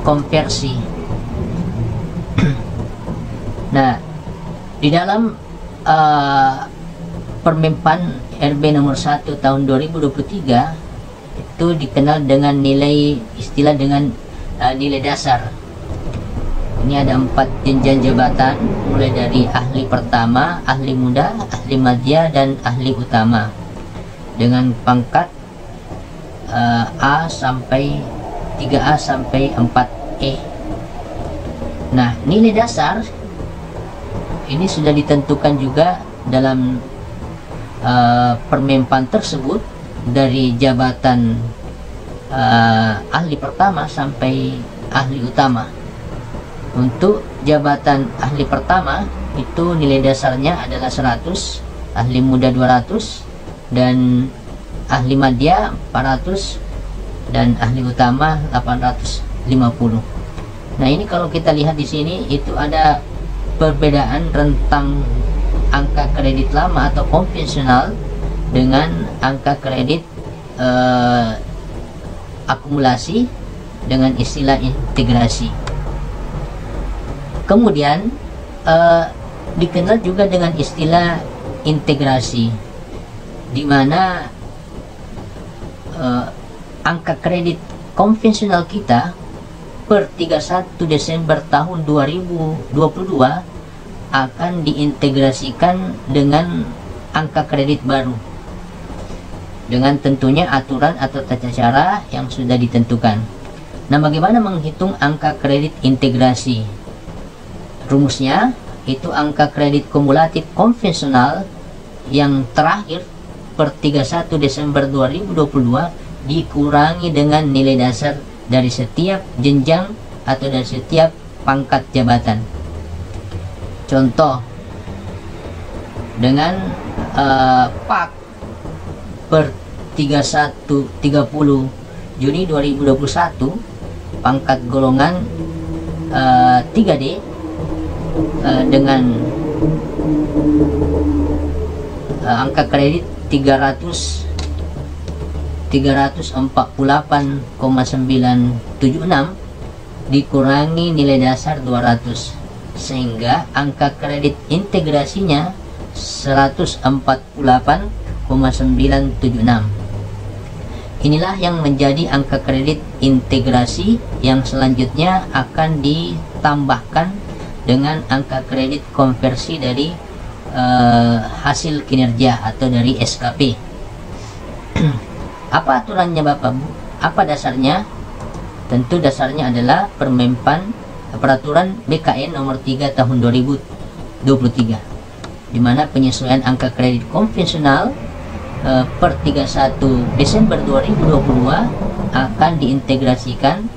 konversi. Nah, di dalam Permenpan RB nomor 1 tahun 2023 itu dikenal dengan istilah dengan nilai dasar. Ini ada 4 jenjang jabatan, mulai dari ahli pertama, ahli muda, ahli madya, dan ahli utama, dengan pangkat A sampai 3A sampai 4E. Nah, nilai dasar ini sudah ditentukan juga dalam Permenpan tersebut, dari jabatan ahli pertama sampai ahli utama. Untuk jabatan ahli pertama itu nilai dasarnya adalah 100, ahli muda 200, dan ahli madya 400, dan ahli utama 850. Nah, ini kalau kita lihat di sini itu ada perbedaan rentang angka kredit lama atau konvensional dengan angka kredit akumulasi dengan istilah integrasi. Kemudian dikenal juga dengan istilah integrasi, di mana angka kredit konvensional kita per 31 Desember tahun 2022 akan diintegrasikan dengan angka kredit baru, dengan tentunya aturan atau tata cara yang sudah ditentukan. Nah, bagaimana menghitung angka kredit integrasi? Rumusnya itu angka kredit kumulatif konvensional yang terakhir per 31 Desember 2022 dikurangi dengan nilai dasar dari setiap jenjang atau dari setiap pangkat jabatan. Contoh, dengan PAK per 30 Juni 2021, pangkat golongan 3D dengan angka kredit 348,976 dikurangi nilai dasar 200, sehingga angka kredit integrasinya 148,976. Inilah yang menjadi angka kredit integrasi yang selanjutnya akan ditambahkan dengan angka kredit konversi dari hasil kinerja atau dari SKP. Apa aturannya Bapak Bu? Apa dasarnya? Tentu dasarnya adalah Peraturan BKN nomor 3 tahun 2023, di mana penyesuaian angka kredit konvensional per 31 Desember 2022 akan diintegrasikan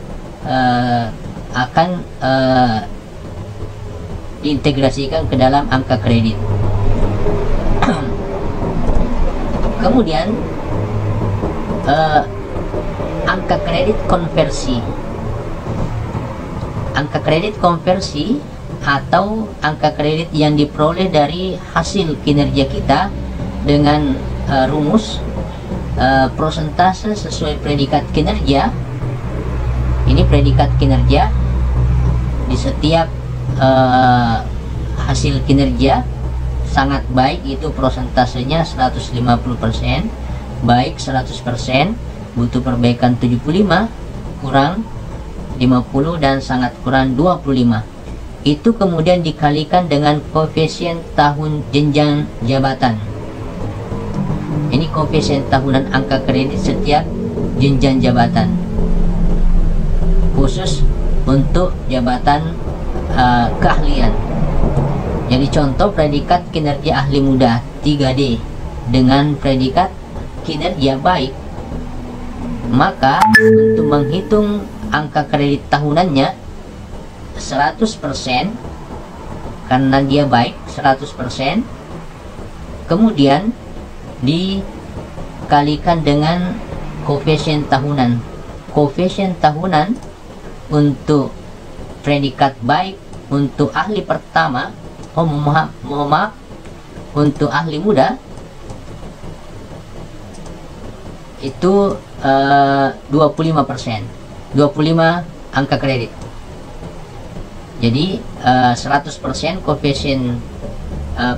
ke dalam angka kredit. Kemudian angka kredit konversi. Angka kredit konversi atau angka kredit yang diperoleh dari hasil kinerja kita dengan rumus prosentase sesuai predikat kinerja. Ini predikat kinerja di setiap hasil kinerja sangat baik itu prosentasenya 150%, baik 100%, butuh perbaikan 75, kurang 50, dan sangat kurang 25. Itu kemudian dikalikan dengan koefisien tahun jenjang jabatan. Ini koefisien tahunan angka kredit setiap jenjang jabatan, khusus untuk jabatan keahlian. Jadi contoh predikat kinerja ahli muda 3D dengan predikat kinerja baik, maka untuk menghitung angka kredit tahunannya 100% karena dia baik 100%, kemudian dikalikan dengan koefisien tahunan. Koefisien tahunan untuk predikat baik untuk ahli pertama, mohon maaf, untuk ahli muda itu 25%. 25 angka kredit. Jadi 100% koefisien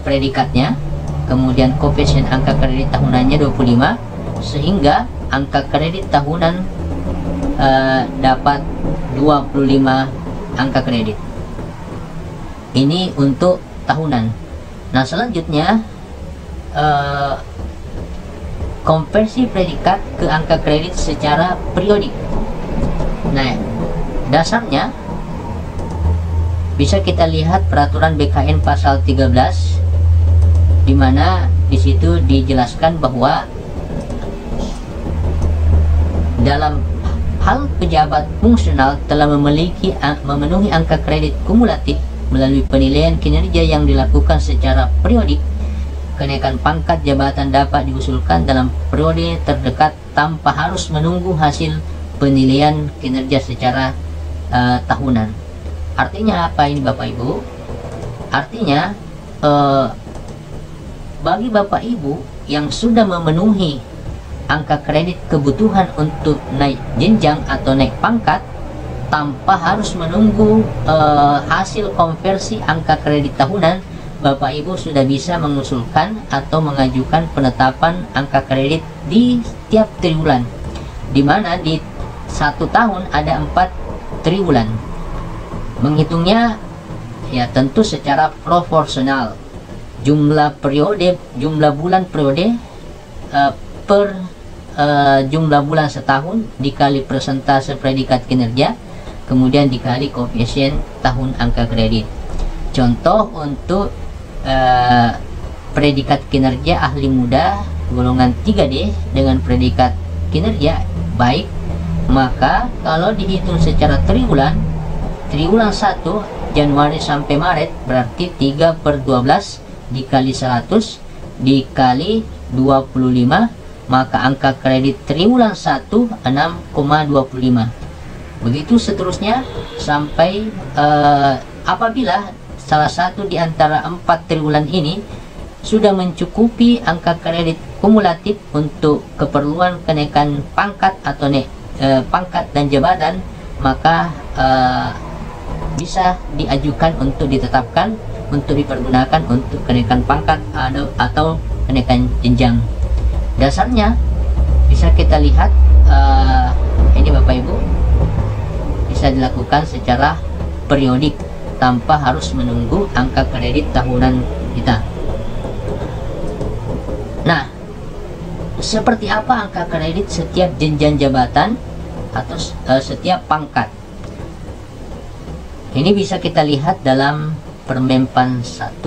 predikatnya, kemudian koefisien angka kredit tahunannya 25, sehingga angka kredit tahunan dapat 25 angka kredit. Ini untuk tahunan. Nah, selanjutnya konversi predikat ke angka kredit secara periodik. Nah, dasarnya bisa kita lihat peraturan BKN pasal 13, di mana di situ dijelaskan bahwa dalam hal pejabat fungsional telah memenuhi angka kredit kumulatif melalui penilaian kinerja yang dilakukan secara periodik, kenaikan pangkat jabatan dapat diusulkan dalam periode terdekat tanpa harus menunggu hasil penilaian kinerja secara tahunan. Artinya apa ini Bapak Ibu? Artinya bagi Bapak Ibu yang sudah memenuhi angka kredit kebutuhan untuk naik jenjang atau naik pangkat tanpa harus menunggu hasil konversi angka kredit tahunan, Bapak Ibu sudah bisa mengusulkan atau mengajukan penetapan angka kredit di setiap triwulan, di mana di 1 tahun ada 4 triwulan. Menghitungnya ya tentu secara proporsional, jumlah bulan periode per jumlah bulan setahun dikali persentase predikat kinerja, kemudian dikali koefisien tahun angka kredit. Contoh untuk predikat kinerja ahli muda golongan 3D dengan predikat kinerja baik, maka kalau dihitung secara triwulan 1 Januari sampai Maret berarti 3/12 dikali 100 dikali 25, maka angka kredit triwulan 1 6,25. Begitu seterusnya sampai apabila salah satu di antara 4 triwulan ini sudah mencukupi angka kredit kumulatif untuk keperluan kenaikan pangkat atau pangkat dan jabatan, maka bisa diajukan untuk ditetapkan untuk dipergunakan untuk kenaikan pangkat atau kenaikan jenjang. Dasarnya bisa kita lihat ini Bapak Ibu, bisa dilakukan secara periodik tanpa harus menunggu angka kredit tahunan kita. Nah, seperti apa angka kredit setiap jenjang jabatan atau setiap pangkat? Ini bisa kita lihat dalam Permenpan 1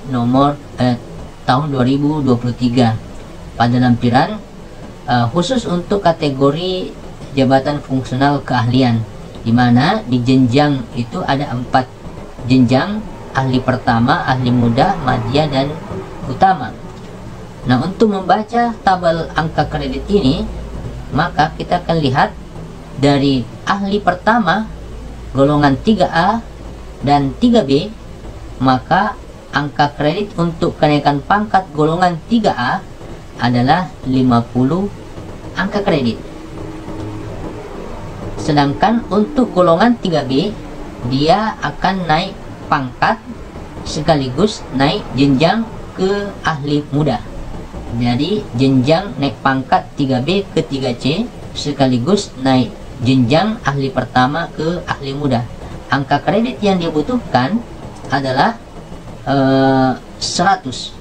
nomor tahun 2023 pada lampiran khusus untuk kategori jabatan fungsional keahlian, di mana di jenjang itu ada 4 jenjang: ahli pertama, ahli muda, madya, dan utama. Nah, untuk membaca tabel angka kredit ini, maka kita akan lihat dari ahli pertama golongan 3A dan 3B, maka angka kredit untuk kenaikan pangkat golongan 3A adalah 50 angka kredit. Sedangkan untuk golongan 3B, dia akan naik pangkat sekaligus naik jenjang ke ahli muda. Jadi jenjang naik pangkat 3B ke 3C sekaligus naik jenjang ahli pertama ke ahli muda. Angka kredit yang dibutuhkan adalah 100.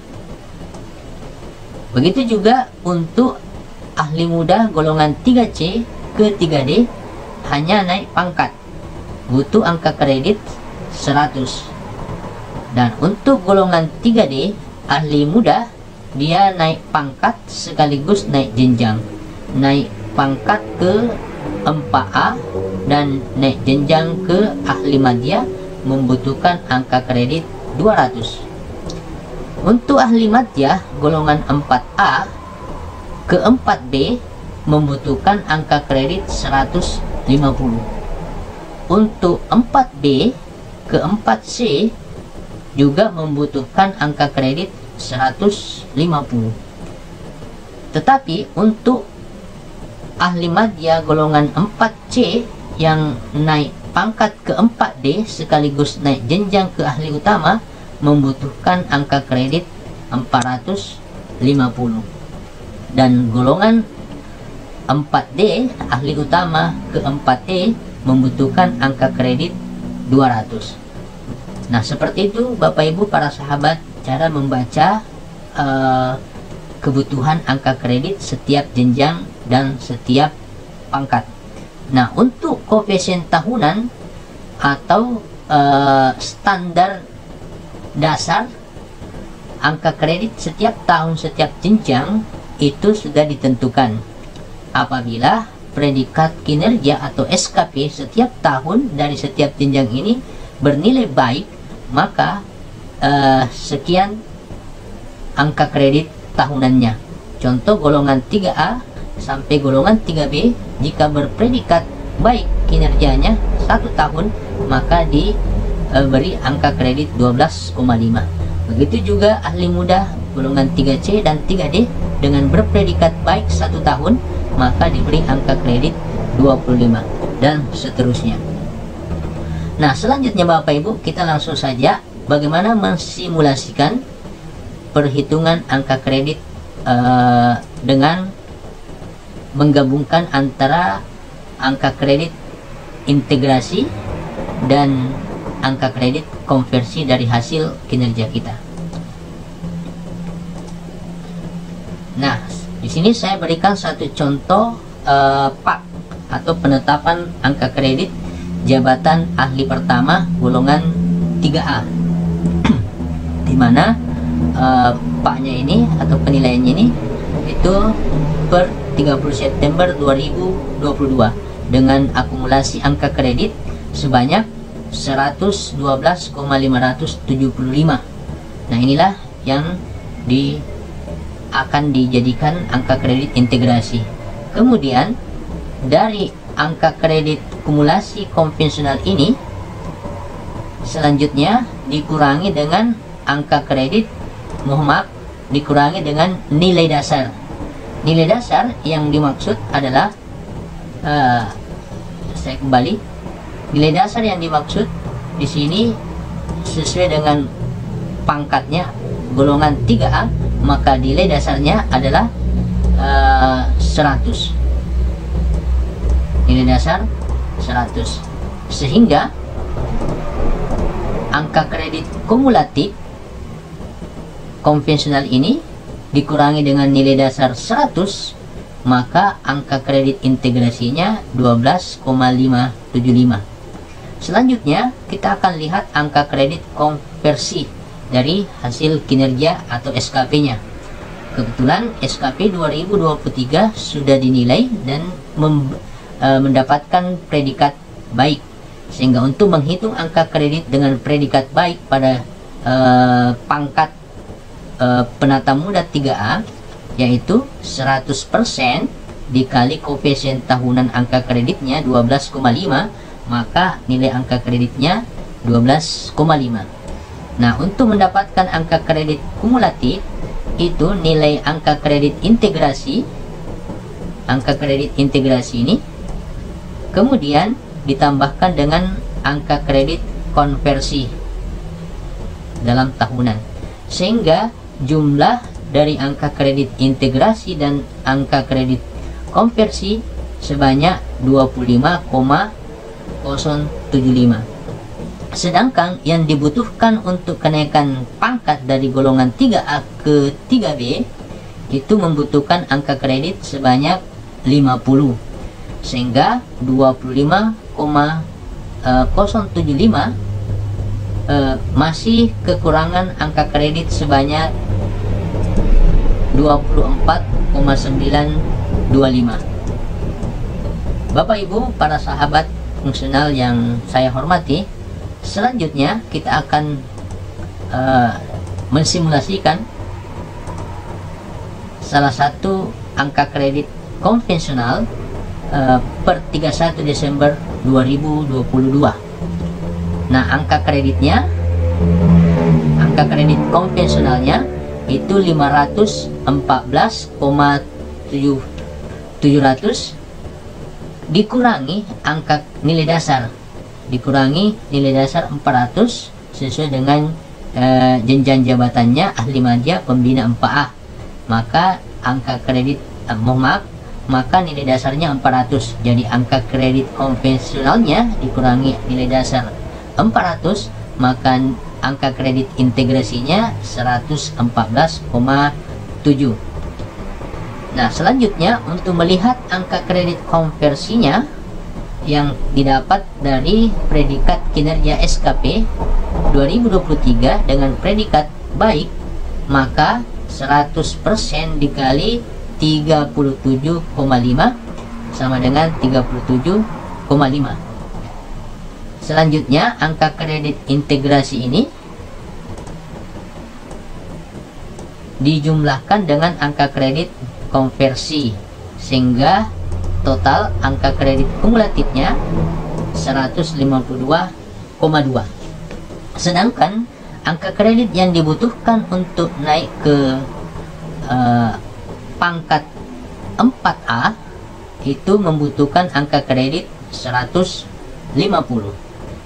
Begitu juga untuk ahli muda golongan 3C ke 3D, hanya naik pangkat, butuh angka kredit 100. Dan untuk golongan 3D ahli muda, dia naik pangkat sekaligus naik jenjang, naik pangkat ke 4A dan naik jenjang ke ahli madya, membutuhkan angka kredit 200. Untuk ahli madya golongan 4A ke 4B membutuhkan angka kredit 150. Untuk 4B ke 4C juga membutuhkan angka kredit 150. Tetapi untuk ahli madya golongan 4C yang naik pangkat ke 4D sekaligus naik jenjang ke ahli utama membutuhkan angka kredit 450, dan golongan 4D ahli utama ke 4E membutuhkan angka kredit 200. Nah, seperti itu Bapak Ibu para sahabat cara membaca kebutuhan angka kredit setiap jenjang dan setiap pangkat. Nah, untuk koefisien tahunan atau standar dasar angka kredit setiap tahun setiap jenjang itu sudah ditentukan. Apabila predikat kinerja atau SKP setiap tahun dari setiap jenjang ini bernilai baik, maka sekian angka kredit tahunannya. Contoh golongan 3A sampai golongan 3B jika berpredikat baik kinerjanya 1 tahun, maka diberi angka kredit 12,5. Begitu juga ahli muda golongan 3C dan 3D dengan berpredikat baik 1 tahun, maka diberi angka kredit 25 dan seterusnya. Nah, selanjutnya Bapak Ibu, kita langsung saja bagaimana mensimulasikan perhitungan angka kredit dengan menggabungkan antara angka kredit integrasi dan angka kredit konversi dari hasil kinerja kita. Nah, di sini saya berikan satu contoh PAK atau penetapan angka kredit jabatan ahli pertama golongan 3A, di mana PAK-nya ini atau penilaiannya ini itu per 30 September 2022 dengan akumulasi angka kredit sebanyak 112,575. Nah, inilah yang akan dijadikan angka kredit integrasi. Kemudian dari angka kredit kumulasi konvensional ini selanjutnya dikurangi dengan angka kredit dikurangi dengan nilai dasar. Nilai dasar yang dimaksud adalah saya kembali. Nilai dasar yang dimaksud di sini sesuai dengan pangkatnya golongan 3A, maka nilai dasarnya adalah 100. Nilai dasar 100. Sehingga angka kredit kumulatif konvensional ini dikurangi dengan nilai dasar 100, maka angka kredit integrasinya 12,575. Selanjutnya kita akan lihat angka kredit konversi dari hasil kinerja atau SKP-nya. Kebetulan SKP 2023 sudah dinilai dan mendapatkan predikat baik, sehingga untuk menghitung angka kredit dengan predikat baik pada pangkat penata muda 3A, yaitu 100% dikali koefisien tahunan angka kreditnya 12,5, maka nilai angka kreditnya 12,5. Nah, untuk mendapatkan angka kredit kumulatif itu nilai angka kredit integrasi, angka kredit integrasi ini kemudian ditambahkan dengan angka kredit konversi dalam tahunan, sehingga jumlah dari angka kredit integrasi dan angka kredit konversi sebanyak 25,075. Sedangkan yang dibutuhkan untuk kenaikan pangkat dari golongan 3A ke 3B itu membutuhkan angka kredit sebanyak 50, sehingga 25,075 masih kekurangan angka kredit sebanyak 24,925. Bapak Ibu para sahabat fungsional yang saya hormati, selanjutnya kita akan mensimulasikan salah satu angka kredit konvensional per 31 Desember 2022. Nah, angka kreditnya, angka kredit konvensionalnya itu 514,700 dikurangi angka nilai dasar, 400 sesuai dengan jenjang jabatannya ahli madya pembina 4A, maka angka kredit maka nilai dasarnya 400. Jadi angka kredit konvensionalnya dikurangi nilai dasar 400, maka angka kredit integrasinya 114,7. Nah, selanjutnya untuk melihat angka kredit konversinya yang didapat dari predikat kinerja SKP 2023 dengan predikat baik, maka 100% dikali 37,5 sama dengan 37,5. Selanjutnya angka kredit integrasi ini dijumlahkan dengan angka kredit konversi, sehingga total angka kredit kumulatifnya 152,2. Sedangkan angka kredit yang dibutuhkan untuk naik ke pangkat 4A itu membutuhkan angka kredit 150.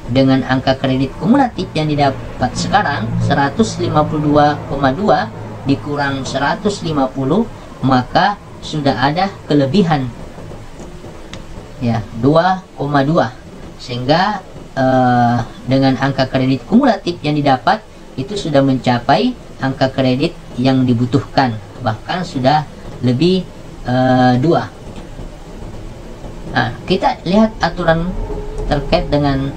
Dengan angka kredit kumulatif yang didapat sekarang 152,2 dikurang 150, maka sudah ada kelebihan ya 2,2, sehingga dengan angka kredit kumulatif yang didapat itu sudah mencapai angka kredit yang dibutuhkan, bahkan sudah lebih 2. Nah, kita lihat aturan terkait dengan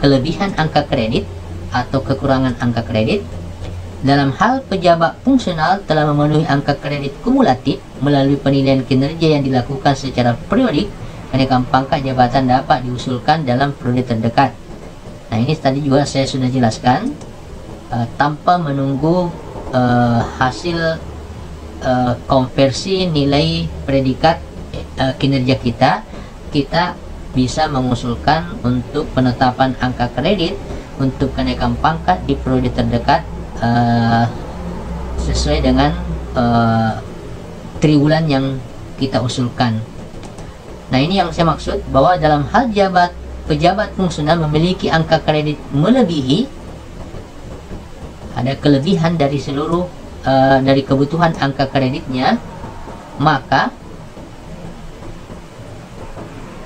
kelebihan angka kredit atau kekurangan angka kredit. Dalam hal pejabat fungsional telah memenuhi angka kredit kumulatif melalui penilaian kinerja yang dilakukan secara periodik, kenaikan pangkat jabatan dapat diusulkan dalam periode terdekat. Nah, ini tadi juga saya sudah jelaskan, tanpa menunggu hasil konversi nilai predikat kinerja kita bisa mengusulkan untuk penetapan angka kredit untuk kenaikan pangkat di periode terdekat sesuai dengan triwulan yang kita usulkan. Nah, ini yang saya maksud, bahwa dalam hal pejabat fungsional memiliki angka kredit melebihi, ada kelebihan dari seluruh dari kebutuhan angka kreditnya, maka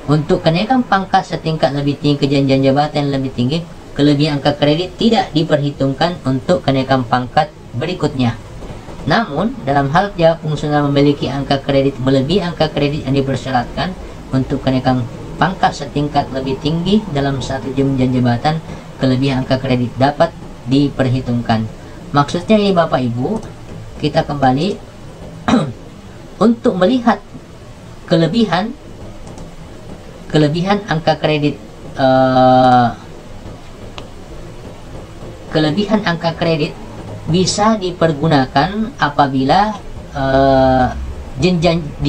untuk kenaikan pangkat setingkat lebih tinggi ke jenjang jabatan yang lebih tinggi, kelebihan angka kredit tidak diperhitungkan untuk kenaikan pangkat berikutnya. Namun, dalam hal pejabat fungsional memiliki angka kredit melebihi angka kredit yang dipersyaratkan untuk kenaikan pangkat setingkat lebih tinggi dalam satu jenjang jabatan, kelebihan angka kredit dapat diperhitungkan. Maksudnya ini Bapak Ibu, kita kembali untuk melihat kelebihan angka kredit kelebihan angka kredit bisa dipergunakan apabila di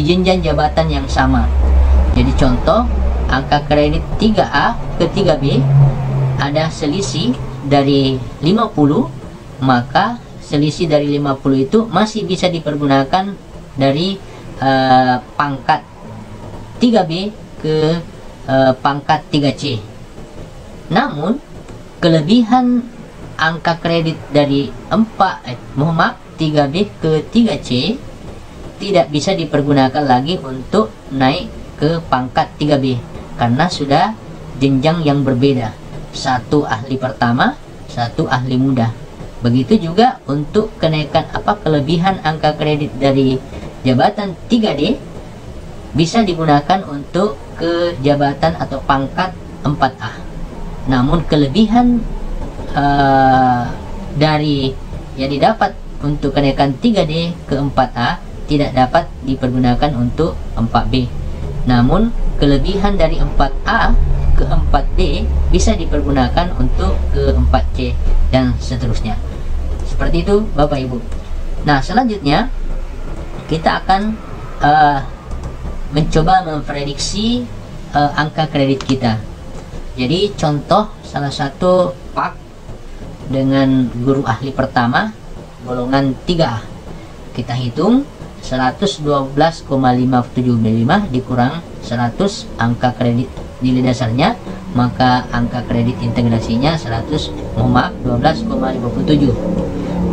jenjang jabatan yang sama. Jadi contoh, angka kredit 3A ke 3B ada selisih dari 50, maka selisih dari 50 itu masih bisa dipergunakan dari pangkat 3B ke pangkat 3C. Namun kelebihan angka kredit dari 3B ke 3C tidak bisa dipergunakan lagi untuk naik ke pangkat 3B karena sudah jenjang yang berbeda, satu ahli pertama, satu ahli muda. Begitu juga untuk kenaikan kelebihan angka kredit dari jabatan 3D bisa digunakan untuk ke jabatan atau pangkat 4A. Namun kelebihan dari yang didapat untuk kenaikan 3D ke 4A tidak dapat dipergunakan untuk 4B. Namun kelebihan dari 4A ke 4D bisa dipergunakan untuk ke 4C dan seterusnya. Seperti itu Bapak Ibu. Nah, selanjutnya kita akan mencoba memprediksi angka kredit kita. Jadi contoh salah satu pak dengan guru ahli pertama golongan 3A. Kita hitung 112,575 dikurang 100 angka kredit nilai dasarnya, maka angka kredit integrasinya 12,57.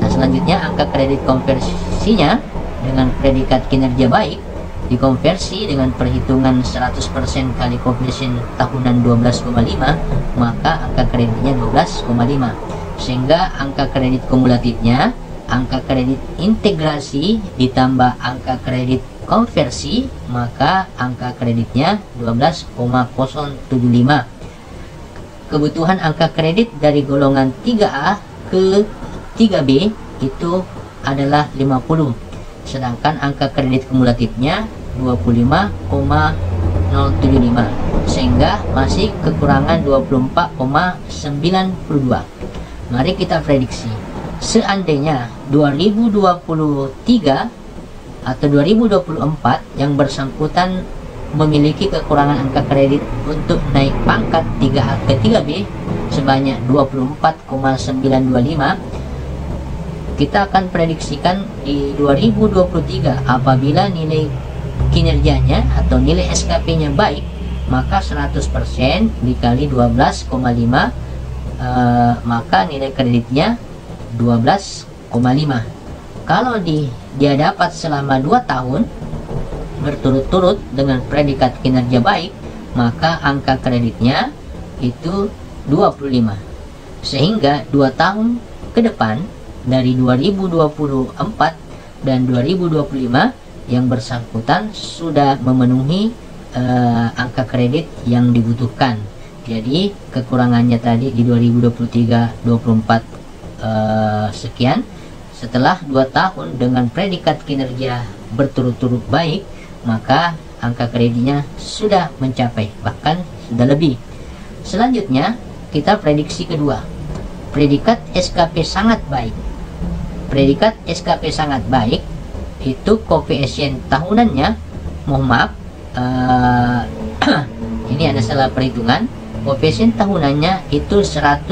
Nah, selanjutnya angka kredit konversinya dengan predikat kinerja baik dikonversi dengan perhitungan 100% kali koefisien tahunan 12,5, maka angka kreditnya 12,5. Sehingga angka kredit kumulatifnya, angka kredit integrasi ditambah angka kredit konversi, maka angka kreditnya 12,075. Kebutuhan angka kredit dari golongan 3A ke 3B itu adalah 50, sedangkan angka kredit kumulatifnya 25,075, sehingga masih kekurangan 24,92. Mari kita prediksi, seandainya 2023 atau 2024 yang bersangkutan memiliki kekurangan angka kredit untuk naik pangkat 3A ke 3B sebanyak 24,925, kita akan prediksikan di 2023 apabila nilai kinerjanya atau nilai SKP-nya baik, maka 100% dikali 12,5, maka nilai kreditnya 12,5. Kalau dia dapat selama 2 tahun berturut-turut dengan predikat kinerja baik, maka angka kreditnya itu 25. Sehingga 2 tahun ke depan dari 2024 dan 2025 yang bersangkutan sudah memenuhi angka kredit yang dibutuhkan. Jadi kekurangannya tadi di 2023 24 sekian. Setelah 2 tahun dengan predikat kinerja berturut-turut baik, maka angka kreditnya sudah mencapai, bahkan sudah lebih. Selanjutnya kita prediksi kedua, predikat SKP sangat baik. Predikat SKP sangat baik itu koefisien tahunannya, mohon maaf, ini ada salah perhitungan. Koefisien tahunannya itu 50%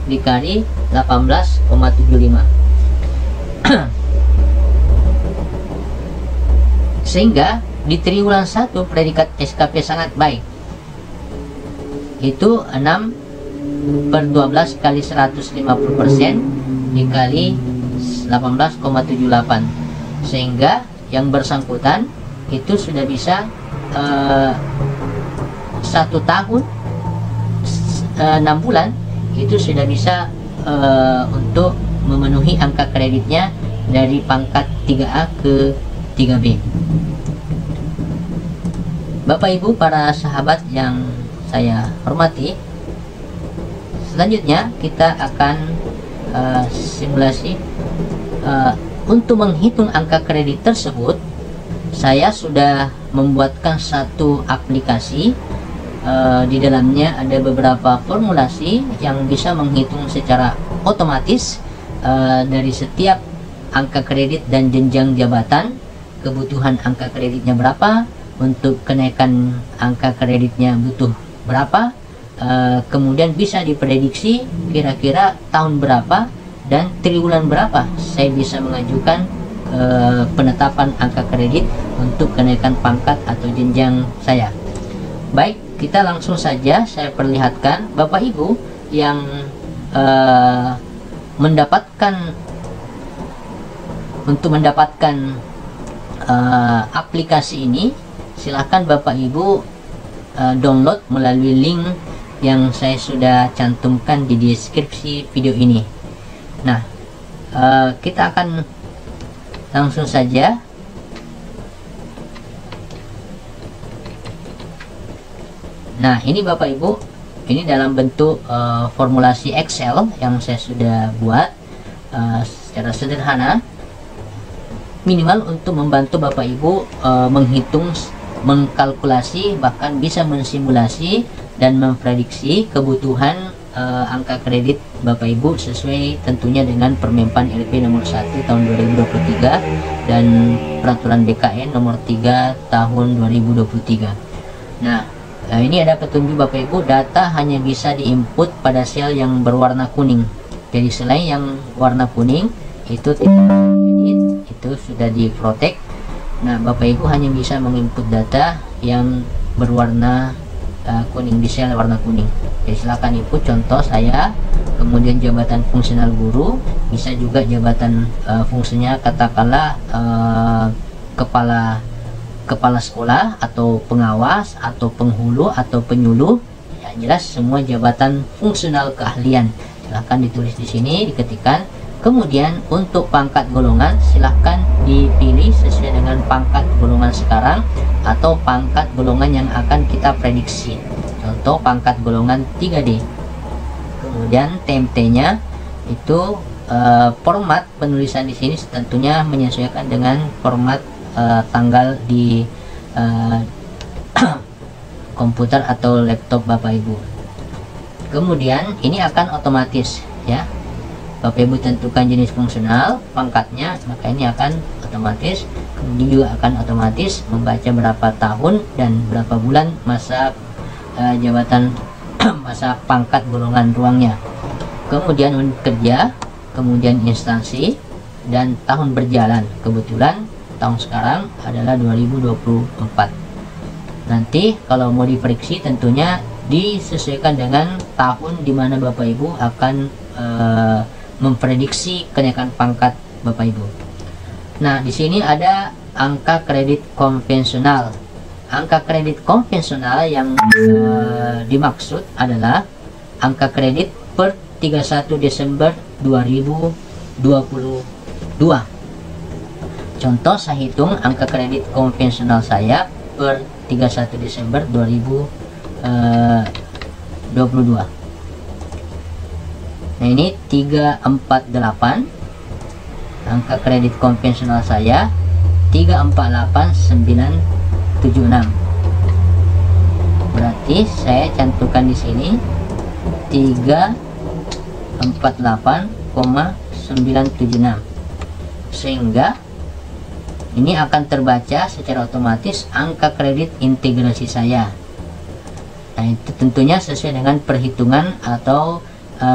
dikali 18,75. Sehingga di triwulan 1 predikat SKP sangat baik itu 6/12 kali 150% dikali 18,78, sehingga yang bersangkutan itu sudah bisa 1 tahun 6 bulan itu sudah bisa untuk memenuhi angka kreditnya dari pangkat 3A ke 3B. Bapak Ibu para sahabat yang saya hormati, selanjutnya kita akan simulasi. Untuk menghitung angka kredit tersebut, saya sudah membuatkan satu aplikasi. Di dalamnya ada beberapa formulasi yang bisa menghitung secara otomatis dari setiap angka kredit dan jenjang jabatan, kebutuhan angka kreditnya berapa, untuk kenaikan angka kreditnya butuh berapa, kemudian bisa diprediksi kira-kira tahun berapa dan triwulan berapa saya bisa mengajukan penetapan angka kredit untuk kenaikan pangkat atau jenjang saya. Baik, kita langsung saja saya perlihatkan Bapak Ibu yang mendapatkan aplikasi ini. Silahkan Bapak Ibu download melalui link yang saya sudah cantumkan di deskripsi video ini. Nah, kita akan langsung saja Nah, ini Bapak Ibu, ini dalam bentuk formulasi Excel yang saya sudah buat secara sederhana, minimal untuk membantu Bapak Ibu menghitung, mengkalkulasi, bahkan bisa mensimulasi dan memprediksi kebutuhan angka kredit Bapak Ibu sesuai tentunya dengan Permenpan LP nomor 1 tahun 2023 dan Peraturan BKN nomor 3 tahun 2023. Nah, ini ada petunjuk Bapak Ibu, data hanya bisa diinput pada sel yang berwarna kuning. Jadi selain yang warna kuning itu tidak diedit, itu sudah di protect. Nah, Bapak Ibu hanya bisa menginput data yang berwarna kuning, di sel warna kuning. Jadi silakan input contoh saya, kemudian jabatan fungsional guru, bisa juga jabatan fungsinya katakanlah kepala sekolah atau pengawas atau penghulu atau penyuluh. Ya, jelas semua jabatan fungsional keahlian. Silahkan ditulis di sini, diketikkan. Kemudian untuk pangkat golongan silahkan dipilih sesuai dengan pangkat golongan sekarang atau pangkat golongan yang akan kita prediksi. Contoh pangkat golongan 3D. Kemudian TMT-nya itu format penulisan di sini tentunya menyesuaikan dengan format tanggal di komputer atau laptop Bapak Ibu. Kemudian ini akan otomatis ya. Bapak Ibu tentukan jenis fungsional, pangkatnya, maka ini akan otomatis. Kemudian juga akan otomatis membaca berapa tahun dan berapa bulan masa jabatan masa pangkat golongan ruangnya. Kemudian unit kerja, kemudian instansi, dan tahun berjalan. Kebetulan tahun sekarang adalah 2024. Nanti kalau mau diprediksi tentunya disesuaikan dengan tahun di mana Bapak Ibu akan memprediksi kenaikan pangkat Bapak Ibu. Nah, di sini ada angka kredit konvensional. Angka kredit konvensional yang dimaksud adalah angka kredit per 31 Desember 2022. Contoh saya hitung angka kredit konvensional saya per 31 Desember 2022. Nah, ini 348. Angka kredit konvensional saya 348976. Berarti saya cantumkan di sini 348,976. Sehingga ini akan terbaca secara otomatis angka kredit integrasi saya. Nah, itu tentunya sesuai dengan perhitungan atau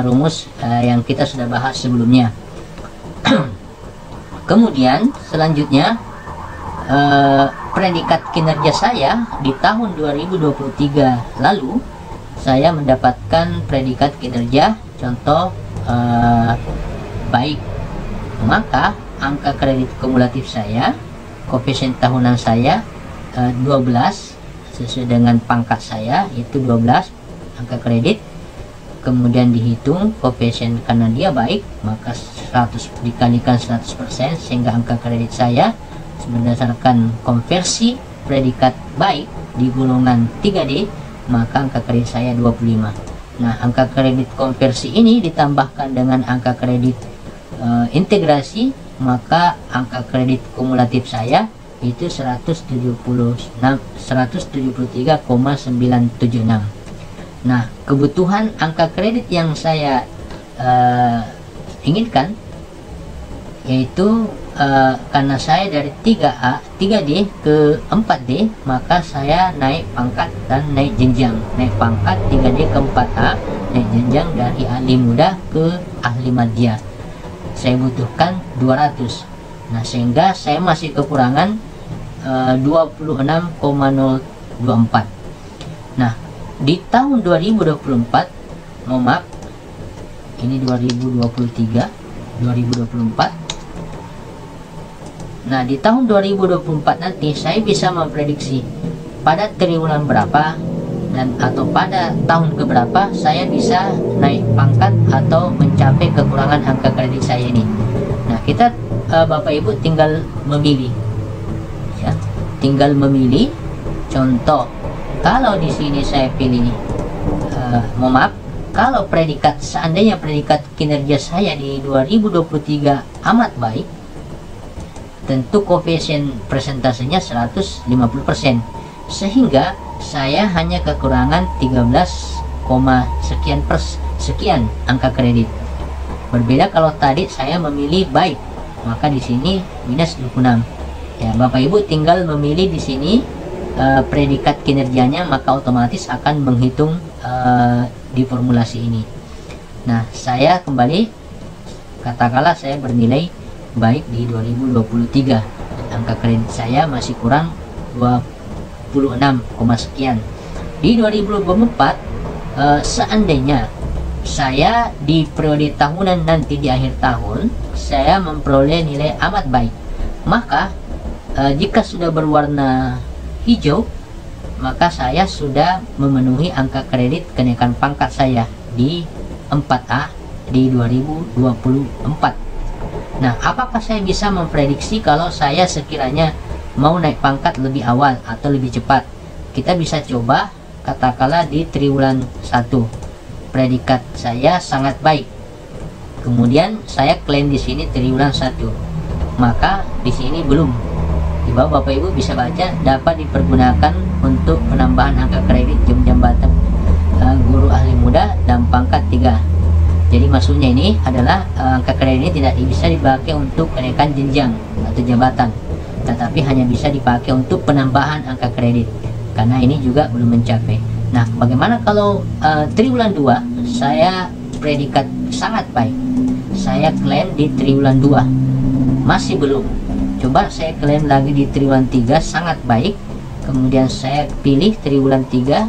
rumus yang kita sudah bahas sebelumnya. Kemudian selanjutnya predikat kinerja saya di tahun 2023 lalu saya mendapatkan predikat kinerja contoh baik, maka angka kredit kumulatif saya, koefisien tahunan saya 12 sesuai dengan pangkat saya itu 12 angka kredit. Kemudian dihitung koefisien karena dia baik, maka 100 dikalikan 100% sehingga angka kredit saya berdasarkan konversi predikat baik di golongan 3D, maka angka kredit saya 25. Nah, angka kredit konversi ini ditambahkan dengan angka kredit integrasi, maka angka kredit kumulatif saya itu 173,976. Nah, kebutuhan angka kredit yang saya inginkan yaitu karena saya dari 3D ke 4D, maka saya naik pangkat dan naik jenjang. Naik pangkat 3D ke 4A, naik jenjang dari ahli muda ke ahli madya. Saya butuhkan 200. Nah, sehingga saya masih kekurangan 26,024. Nah, di tahun 2024, mohon maaf, ini 2023, 2024. Nah, di tahun 2024 nanti saya bisa memprediksi pada triwulan berapa dan atau pada tahun keberapa saya bisa naik pangkat atau mencapai kekurangan angka kredit saya ini. Nah, kita Bapak Ibu tinggal memilih, ya, tinggal memilih. Contoh, kalau di sini saya pilih, mohon maaf, kalau predikat seandainya predikat kinerja saya di 2023 amat baik, tentu koefisien presentasenya 150%, sehingga saya hanya kekurangan 13, sekian angka kredit. Berbeda kalau tadi saya memilih baik, maka di sini minus 26. Ya, Bapak Ibu tinggal memilih di sini predikat kinerjanya, maka otomatis akan menghitung di formulasi ini. Nah, saya kembali katakanlah saya bernilai baik di 2023, angka kredit saya masih kurang 26, sekian. Di 2024 seandainya saya di periode tahunan nanti di akhir tahun saya memperoleh nilai amat baik, maka jika sudah berwarna hijau, maka saya sudah memenuhi angka kredit kenaikan pangkat saya di 4A di 2024. Nah, apakah saya bisa memprediksi kalau saya sekiranya mau naik pangkat lebih awal atau lebih cepat? Kita bisa coba, katakanlah di triwulan 1 predikat saya sangat baik, kemudian saya klaim di sini triwulan 1, maka di sini belum. Di bawah Bapak Ibu bisa baca dapat dipergunakan untuk penambahan angka kredit jabatan guru ahli muda dan pangkat 3. Jadi maksudnya ini adalah angka kredit ini tidak bisa dipakai untuk kenaikan jenjang atau jabatan, tetapi hanya bisa dipakai untuk penambahan angka kredit karena ini juga belum mencapai. Nah, bagaimana kalau triwulan 2 saya predikat sangat baik, saya klaim di triwulan 2 masih belum, coba saya klaim lagi di triwulan 3 sangat baik, kemudian saya pilih triwulan 3.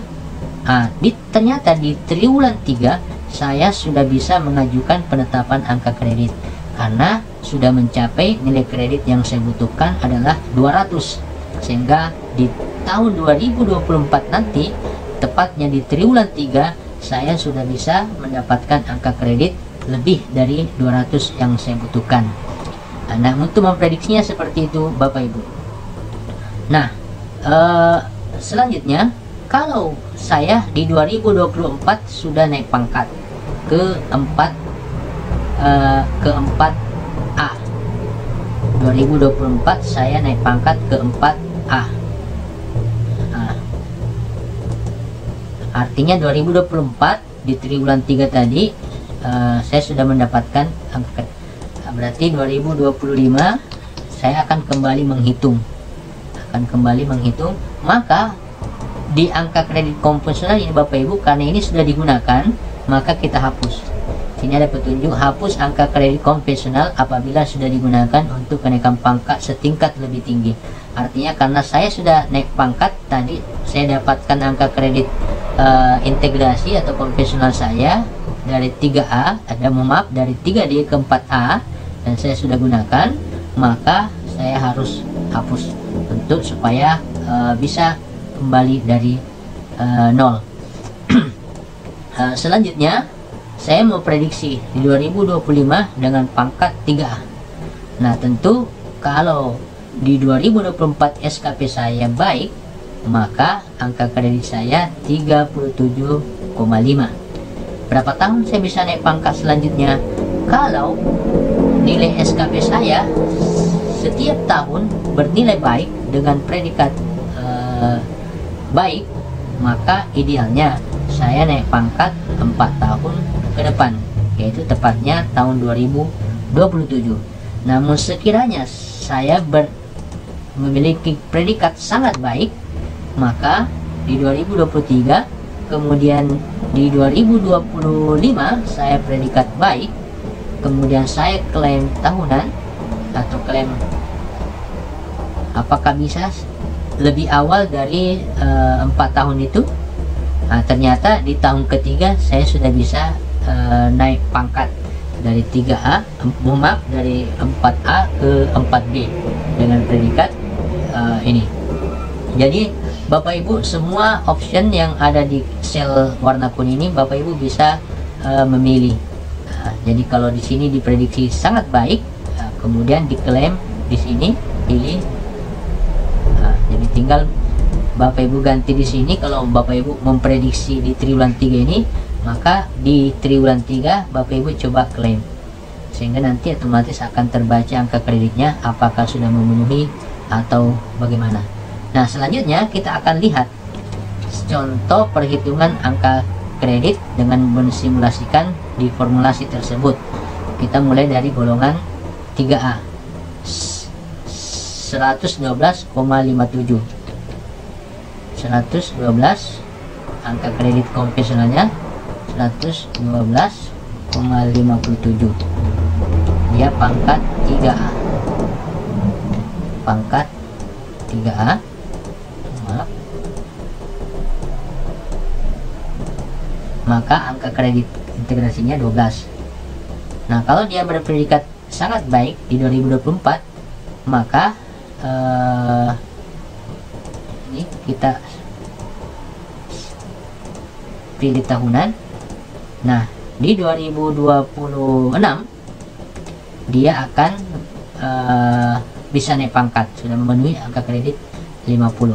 Ternyata di triwulan 3 saya sudah bisa mengajukan penetapan angka kredit karena sudah mencapai nilai kredit yang saya butuhkan adalah 200, sehingga di tahun 2024 nanti, tepatnya di triwulan 3, saya sudah bisa mendapatkan angka kredit lebih dari 200 yang saya butuhkan. Nah, untuk memprediksinya seperti itu Bapak Ibu. Nah, selanjutnya kalau saya di 2024 sudah naik pangkat ke 4A, 2024 saya naik pangkat ke 4A. Artinya 2024 di triwulan 3 tadi saya sudah mendapatkan angka, berarti 2025 saya akan kembali menghitung, maka di angka kredit konvensional ini Bapak Ibu, karena ini sudah digunakan, maka kita hapus. Sini ada petunjuk hapus angka kredit konvensional apabila sudah digunakan untuk kenaikan pangkat setingkat lebih tinggi. Artinya karena saya sudah naik pangkat tadi, saya dapatkan angka kredit integrasi atau konvensional saya dari 3A, dari 3D ke 4A, dan saya sudah gunakan, maka saya harus hapus untuk supaya bisa kembali dari 0. Selanjutnya saya mau prediksi di 2025 dengan pangkat 3A. Nah, tentu kalau di 2024 SKP saya baik, maka angka kredit saya 37,5. Berapa tahun saya bisa naik pangkat selanjutnya? Kalau nilai SKP saya setiap tahun bernilai baik dengan predikat baik, maka idealnya saya naik pangkat 4 tahun ke depan, yaitu tepatnya tahun 2027. Namun sekiranya saya memiliki predikat sangat baik, maka di 2023, kemudian di 2025 saya predikat baik, kemudian saya klaim tahunan atau klaim, apakah bisa lebih awal dari 4 tahun itu? Nah, ternyata di tahun ketiga saya sudah bisa naik pangkat dari 3A, dari 4A ke 4B dengan predikat ini. Jadi Bapak Ibu, semua option yang ada di sel warna kuning ini Bapak Ibu bisa memilih. Jadi kalau di sini diprediksi sangat baik, kemudian diklaim di sini pilih. Jadi tinggal Bapak Ibu ganti di sini. Kalau Bapak Ibu memprediksi di triwulan 3 ini, maka di triwulan 3 Bapak Ibu coba klaim, sehingga nanti otomatis akan terbaca angka kreditnya apakah sudah memenuhi atau bagaimana. Nah, selanjutnya kita akan lihat contoh perhitungan angka kredit dengan mensimulasikan di formulasi tersebut. Kita mulai dari golongan 3A, 112,57. 112 angka kredit konvensionalnya 112,57. dia pangkat 3A. Pangkat 3A. Maaf. Maka angka kredit integrasinya 12. Nah, kalau dia berpredikat sangat baik di 2024, maka ini kita pilih tahunan. Nah, di 2026 dia akan bisa naik pangkat, sudah memenuhi angka kredit 50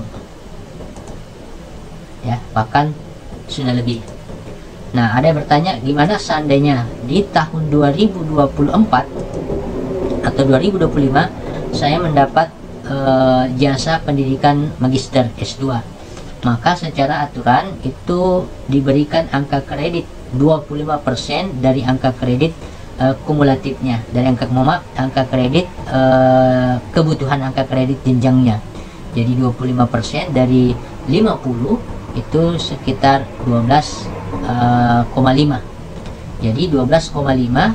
ya, bahkan sudah lebih. Nah, ada yang bertanya, gimana seandainya di tahun 2024 atau 2025 saya mendapat jasa pendidikan magister S2? Maka secara aturan itu diberikan angka kredit 25% dari angka kredit kumulatifnya, dari angka kredit kebutuhan angka kredit jenjangnya. Jadi 25% dari 50 itu sekitar 12,5. Jadi 12,5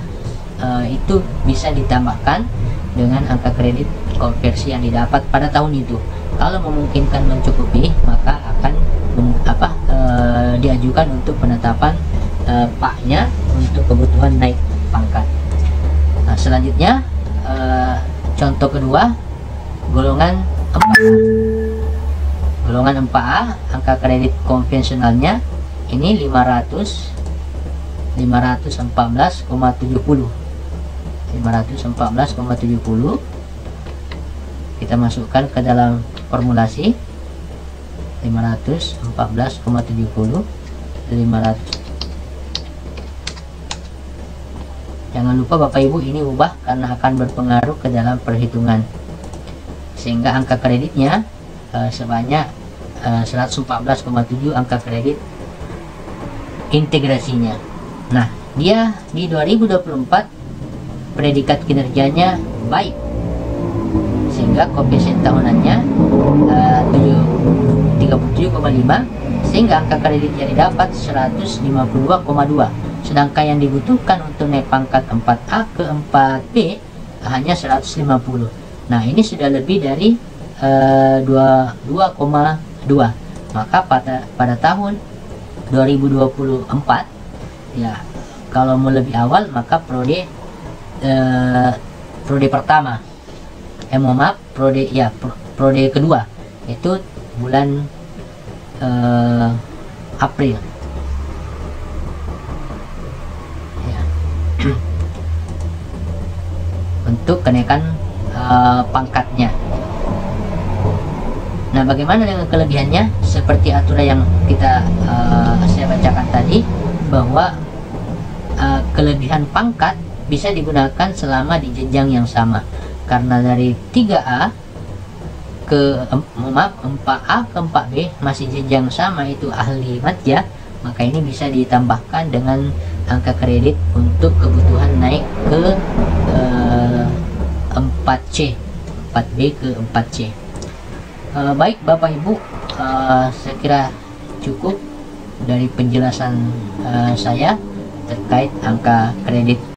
itu bisa ditambahkan dengan angka kredit konversi yang didapat pada tahun itu. Kalau memungkinkan mencukupi, maka akan diajukan untuk penetapan paknya untuk kebutuhan naik pangkat. Nah, selanjutnya contoh kedua, golongan 4A. Golongan 4A, angka kredit konvensionalnya ini 514,70. Kita masukkan ke dalam formulasi 514,70 500. Jangan lupa Bapak Ibu, ini ubah karena akan berpengaruh ke dalam perhitungan, sehingga angka kreditnya sebanyak 114,7 angka kredit integrasinya. Nah, dia di 2024 predikat kinerjanya baik, sehingga koefisien tahunannya 37,5, sehingga angka kredit yang didapat 152,2. Sedangkan yang dibutuhkan untuk naik pangkat 4A ke 4B hanya 150. Nah, ini sudah lebih dari 2,2. Maka pada tahun 2024 ya, kalau mau lebih awal, maka prode pertama, prode kedua itu bulan April ya. Untuk kenaikan pangkatnya. Nah, bagaimana dengan kelebihannya? Seperti aturan yang saya bacakan tadi, bahwa kelebihan pangkat bisa digunakan selama di jenjang yang sama. Karena dari 3A ke 4A ke 4B masih jenjang sama, itu ahli madya, maka ini bisa ditambahkan dengan angka kredit untuk kebutuhan naik ke 4C, 4B ke 4C. Baik Bapak Ibu, saya kira cukup dari penjelasan saya terkait angka kredit